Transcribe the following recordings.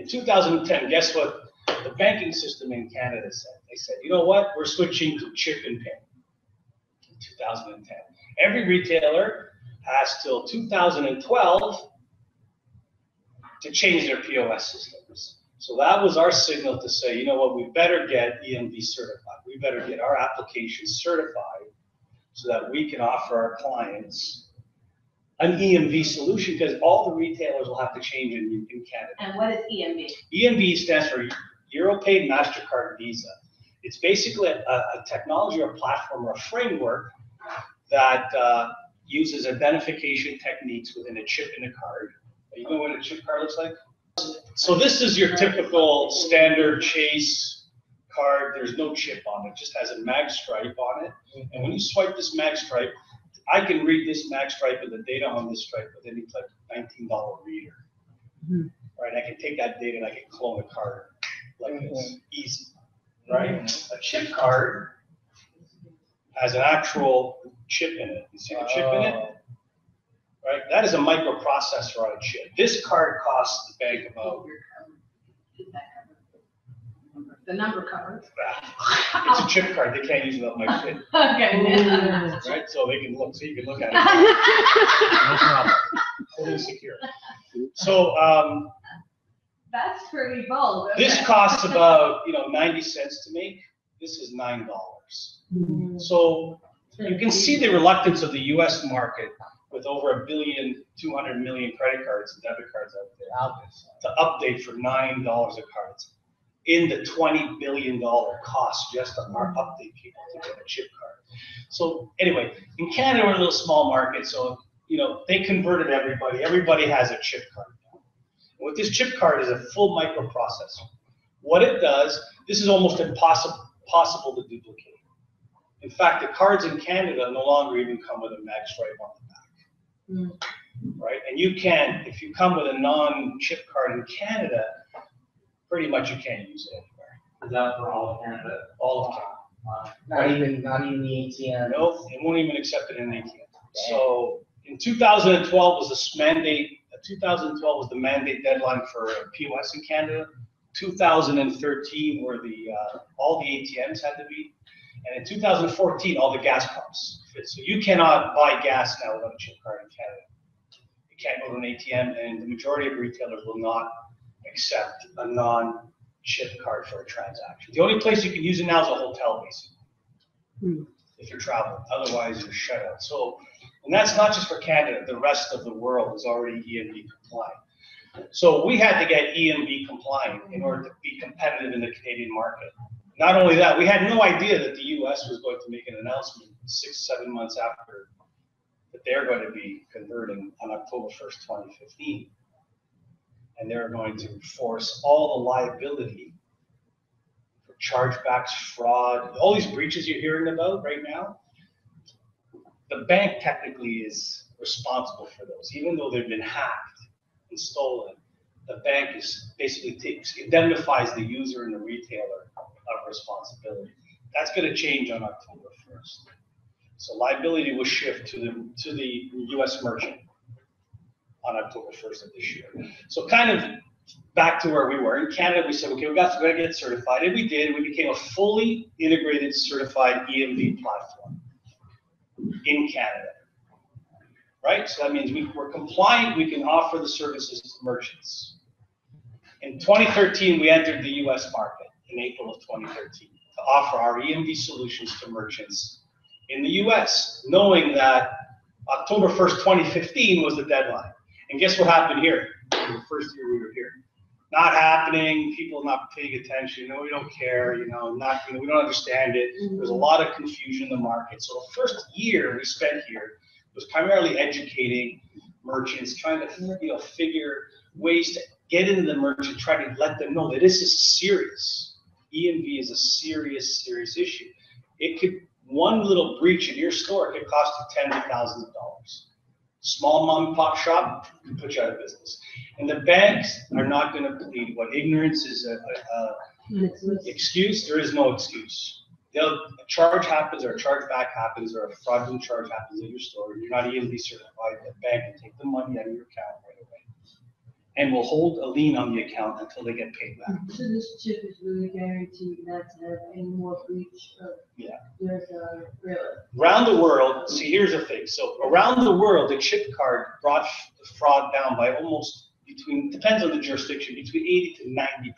2010, guess what the banking system in Canada said? They said, you know what, we're switching to chip and pin in 2010. Every retailer has till 2012 to change their POS systems. So that was our signal to say, you know what, we better get EMV certified. We better get our applications certified so that we can offer our clients an EMV solution, because all the retailers will have to change in Canada. And what is EMV? EMV stands for Euro-Paid MasterCard Visa. It's basically a technology or a platform or a framework that uses identification techniques within a chip in a card. You know what a chip card looks like? So this is your typical standard Chase card. There's no chip on it. It just has a mag stripe on it. And when you swipe this mag stripe, I can read this mag stripe and the data on this stripe with any type of $19 reader. Right? I can take that data and I can clone a card like this. Easy. Right? A chip card has an actual chip in it. You see the chip in it? Right? That is a microprocessor on a chip. This card costs the bank about. The number covered. It's a chip card. They can't use it on my shit. Okay. Right? So they can look. So you can look at it. No problem. Fully secure. So that's pretty bold. Okay. this costs about 90 cents to make. This is $9. So you can see the reluctance of the U.S. market with over 1.2 billion credit cards and debit cards out there to update for $9 a card. In the $20 billion cost just to update people to get a chip card. So anyway, in Canada we're a little small market, so they converted everybody. Everybody has a chip card now. And what this chip card is a full microprocessor. What it does, this is almost impossible to duplicate. In fact, the cards in Canada no longer even come with a mag stripe on the back. Right? And you can, if you come with a non-chip card in Canada, pretty much you can't use it anywhere. Is that for all of Canada? All of Canada. Not even the ATM. No, it won't even accept it in an ATM. So in 2012 was the mandate. 2012 was the mandate deadline for POS in Canada. 2013 were all the ATMs had to be, and in 2014 all the gas pumps. So you cannot buy gas now without a chip card in Canada. You can't go to an ATM, and the majority of retailers will not accept a non-chip card for a transaction. The only place you can use it now is a hotel, basically, if you're traveling. Otherwise, you're shut out. So, and that's not just for Canada. The rest of the world is already EMV compliant. So we had to get EMV compliant in order to be competitive in the Canadian market. Not only that, we had no idea that the U.S. was going to make an announcement 6-7 months after that they're going to be converting on October 1st, 2015. And they're going to force all the liability for chargebacks, fraud, all these breaches you're hearing about right now. The bank technically is responsible for those, even though they've been hacked and stolen. The bank is basically indemnifies the user and the retailer of responsibility. That's going to change on October 1st. So liability will shift to the U.S. merchant on October 1st of this year. So kind of back to where we were. In Canada, we said, okay, we got to get certified. And we did. We became a fully integrated certified EMV platform in Canada. Right? So that means we're compliant. We can offer the services to merchants. In 2013, we entered the U.S. market in April of 2013 to offer our EMV solutions to merchants in the U.S., knowing that October 1st, 2015 was the deadline. And guess what happened here? The first year we were here. Not happening, people not paying attention, no, we don't care, we don't understand it. There's a lot of confusion in the market. So the first year we spent here was primarily educating merchants, trying to figure ways to get into the merchant, try to let them know that this is serious. EMV is a serious, serious issue. One little breach in your store could cost you tens of thousands of dollars. Small mom and pop shop can put you out of business. And the banks are not going to plead what ignorance is an excuse. There is no excuse. A charge happens or a chargeback happens or a fraudulent charge happens in your store. You're not EMV certified. The bank can take the money out of your account right away. and will hold a lien on the account until they get paid back. So this chip is really guaranteed not to have any more breach of. Yeah. There's a really. Around the world, see, here's the thing. So around the world, the chip card brought the fraud down by almost depends on the jurisdiction, between 80 to 90%.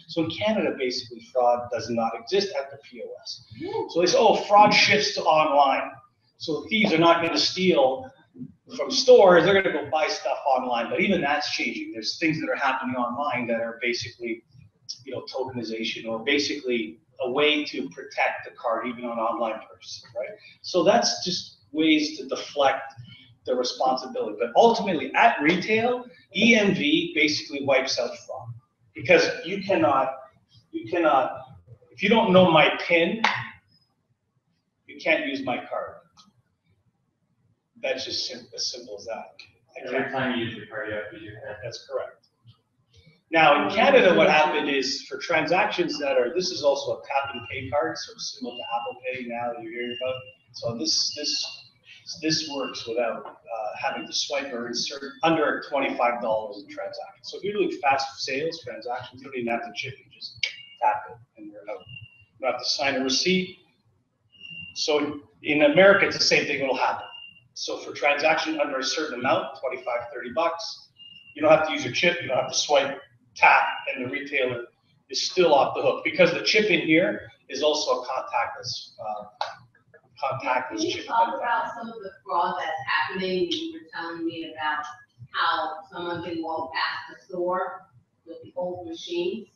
So in Canada, basically, fraud does not exist at the POS. So they say, oh, fraud shifts to online. So thieves are not going to steal from stores, they're going to go buy stuff online. But even that's changing. There's things that are happening online that are basically, tokenization, or basically a way to protect the card even on online purchases, right? So that's just ways to deflect the responsibility. But ultimately, at retail, EMV basically wipes out fraud, because you cannot, if you don't know my PIN, you can't use my card. That's just as simple as that. Every time you use your card, you have to use your hand. That's correct. Now, in Canada, what happened is for transactions this is also a tap and pay card, sort of similar to Apple Pay now that you're hearing about. So this works without having to swipe or insert under $25 in transactions. So if you're doing fast sales transactions, you don't even have to chip, you just tap it and you're out. You don't have to sign a receipt. So in America, it's the same thing will happen. So for transaction under a certain amount, $25, $30, you don't have to use your chip, you don't have to swipe, tap, and the retailer is still off the hook, because the chip in here is also a contactless Can you chip. talk about some of the fraud that's happening? You were telling me about how someone can walk past the store with the old machines.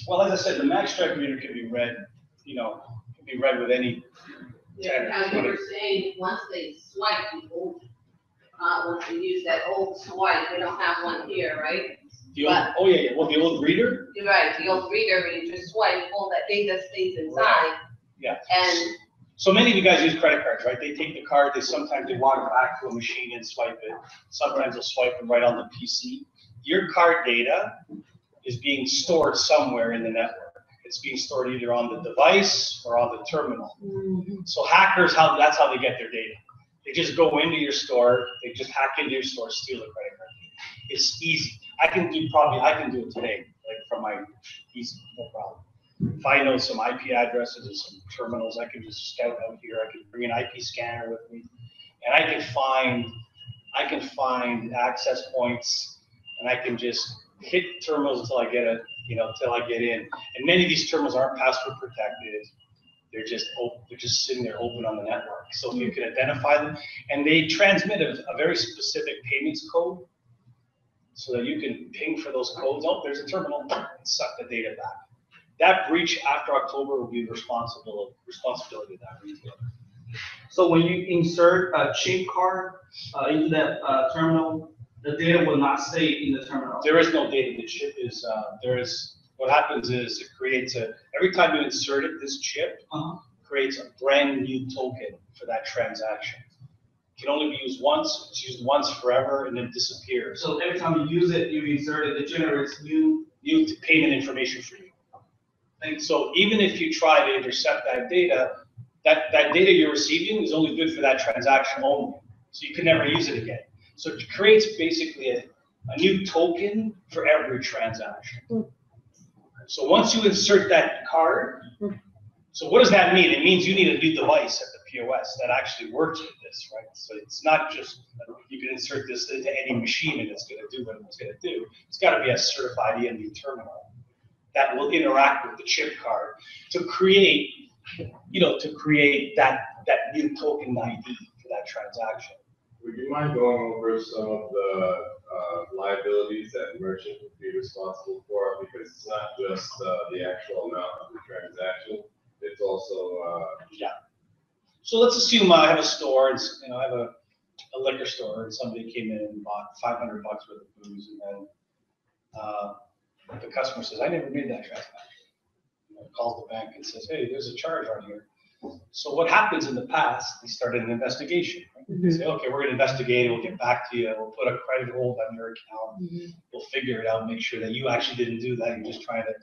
Well, as I said, the magstripe reader can be read, with any. Yeah, how you were saying, once they swipe the old, once they use that old swipe, they don't have one here, right? Oh yeah, well, the old reader? You're right, the old reader, when you just swipe, all that data stays inside. Yeah. And So many of you guys use credit cards, right? They take the card, sometimes they walk back to a machine and swipe it. Sometimes they'll swipe it right on the PC. Your card data is being stored somewhere in the network. It's being stored either on the device or on the terminal. Mm-hmm. So hackers, that's how they get their data. They just go into your store, they just hack into your store, steal a credit card. It's easy. I can do it today, like from my PC, no problem. If I know some IP addresses and some terminals, I can just scout out here. I can bring an IP scanner with me, and I can find access points, and I can just hit terminals until I get until I get in. And many of these terminals aren't password protected. They're just sitting there open on the network. So you can identify them, and they transmit a very specific payments code, so that you can ping for those codes. Oh, there's a terminal, and suck the data back. That breach after October will be the responsibility of that retailer. So when you insert a chip card into that terminal, the data will not stay in the terminal. There is no data. The chip is, what happens is it creates every time you insert it, this chip creates a brand new token for that transaction. It can only be used once, it's used once forever, and then disappears. So every time you use it, you insert it, it generates new payment information for you. And so even if you try to intercept that data, that data you're receiving is only good for that transaction only. So you can never use it again. So it creates basically a new token for every transaction. So once you insert that card, so what does that mean? It means you need a new device at the POS that actually works with this, right? So it's not just you can insert this into any machine and it's going to do what it's going to do. It's got to be a certified EMV terminal that will interact with the chip card to create, that new token ID for that transaction. Would you mind going over some of the liabilities that merchant would be responsible for? Because it's not just the actual amount of the transaction, it's also So let's assume I have a store, and I have a liquor store, and somebody came in and bought $500 worth of booze, and then the customer says, "I never made that transaction." Calls the bank and says, "Hey, there's a charge on here." So what happens in the past? They started an investigation. Right? They say, "Okay, we're going to investigate. We'll get back to you. We'll put a credit hold on your account. We'll figure it out. Make sure that you actually didn't do that. You're just trying to."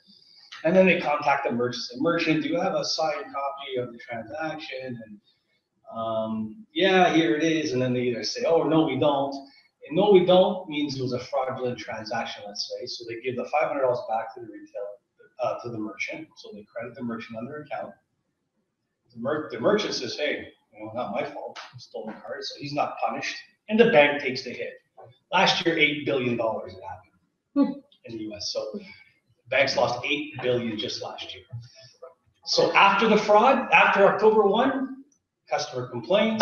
And then they contact the merchant. Say, "Merchant, do you have a signed copy of the transaction?" And yeah, here it is. And then they either say, "Oh, no, we don't." And no, we don't means it was a fraudulent transaction, let's say. So they give the $500 back to the retailer, to the merchant. So they credit the merchant on their account. The merchant says, hey, not my fault, stolen card, so he's not punished. And the bank takes the hit. Last year, $8 billion happened in the US. So banks lost $8 billion just last year. So after the fraud, after October 1, customer complains,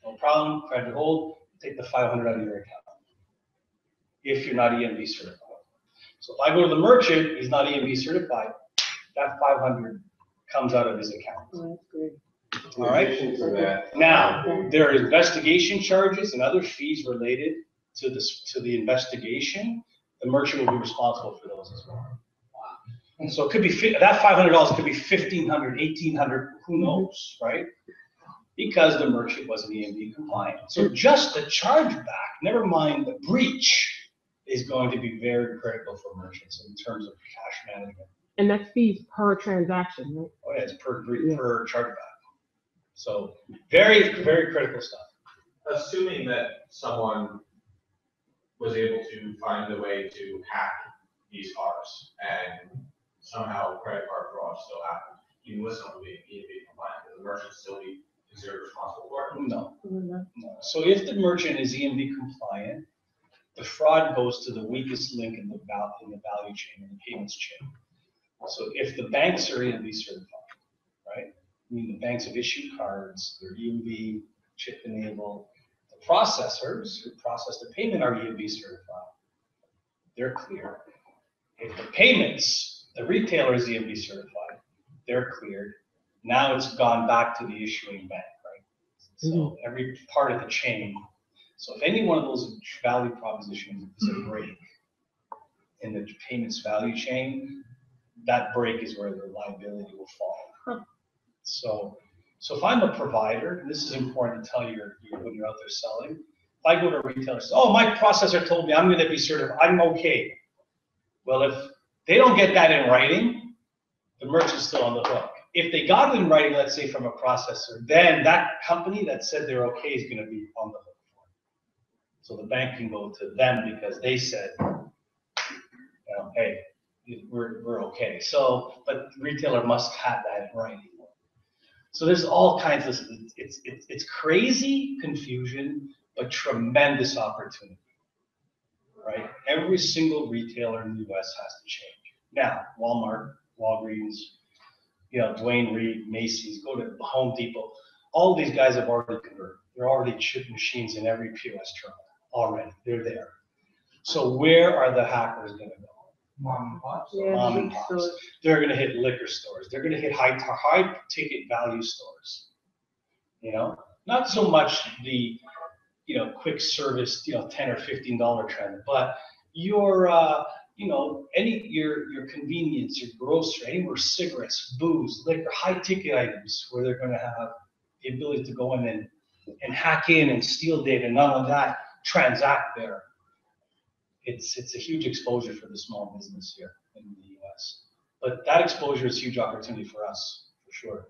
no problem, credit hold, take the $500 out of your account. If you're not EMV certified. So if I go to the merchant, he's not EMV certified, that $500 comes out of his account. Oh, that's great. All right. In addition to that, Now, there are investigation charges and other fees related to the investigation. The merchant will be responsible for those as well. And so it could be, that $500 could be $1,500, $1,800, who knows, right? Because the merchant wasn't EMV compliant. So just the chargeback, never mind the breach, is going to be very critical for merchants in terms of cash management. And that's fees per transaction, right? Oh yeah, it's per chargeback. So very, very critical stuff. Assuming that someone was able to find a way to hack these cards and somehow credit card fraud still happened, even with someone being EMV compliant, will the merchant still be considered responsible for it? No, Mhm. no. So if the merchant is EMV compliant, the fraud goes to the weakest link in the value chain, in the payments chain. So if the banks are EMV certified, right? I mean, the banks have issued cards, they're EMV, chip enabled. The processors who process the payment are EMV certified. They're clear. If the payments, the retailer is EMV certified, they're cleared. Now it's gone back to the issuing bank, right? So every part of the chain. So if any one of those value propositions is a break in the payments value chain, that break is where the liability will fall. So if I'm a provider, and this is important to tell you when you're out there selling, if I go to a retailer and say, oh, my processor told me I'm going to be certified, I'm okay. Well, if they don't get that in writing, the merchant's still on the hook. If they got it in writing, let's say from a processor, then that company that said they're okay is going to be on the hook for it. So the bank can go to them because they said, hey, we're okay. So, but the retailer must have that in writing. So there's all kinds of, it's crazy confusion, but tremendous opportunity, right? Every single retailer in the US has to change. Now, Walmart, Walgreens, Dwayne Reed, Macy's, go to Home Depot. All these guys have already converted. They're already chip machines in every POS terminal already. They're there. So where are the hackers going to go? Mom and pops. Yeah, Mom and big pops. stores. They're going to hit liquor stores. They're going to hit high ticket value stores. Not so much the quick service $10 or $15 trend, but your your convenience, your grocery, anywhere cigarettes, booze, liquor, high ticket items where they're going to have the ability to go in and hack in and steal data, and not only that, transact there. It's a huge exposure for the small business here in the US. But that exposure is a huge opportunity for us, for sure.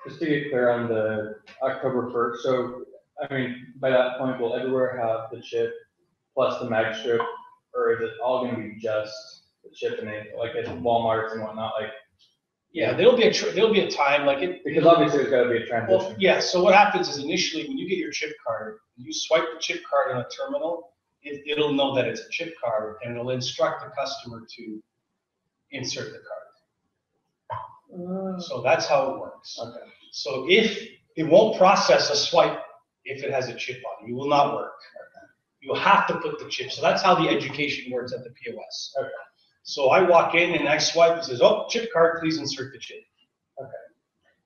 Just to get clear on the October 1st, so, I mean, by that point, will everywhere have the chip plus the mag strip, or is it all going to be just the chip and like at Walmart and whatnot? Like, Yeah, there'll be a time like it. because obviously there's got to be a transition. Well, yeah, so what happens is initially when you get your chip card, you swipe the chip card on a terminal, it'll know that it's a chip card and it'll instruct the customer to insert the card. So that's how it works. Okay. So if it won't process a swipe if it has a chip on it, it will not work. You have to put the chip. So that's how the education works at the POS. Okay. So I walk in and I swipe and says, oh, chip card, please insert the chip.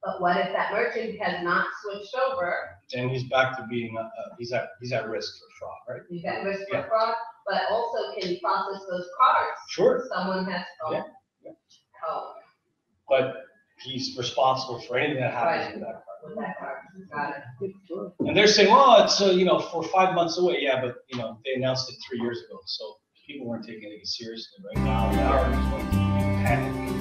But what if that merchant has not switched over? Then he's back to being, he's at risk for fraud, right? He's at risk Yeah. for fraud, but also can he process those cards? Sure. Someone has stolen. Yeah. Oh, But he's responsible for anything that happens with that card. with that card, got it. Big store. And they're saying, well, it's, for 5 months away. Yeah, but, they announced it 3 years ago. So people weren't taking it seriously. Right now, they are going to panic.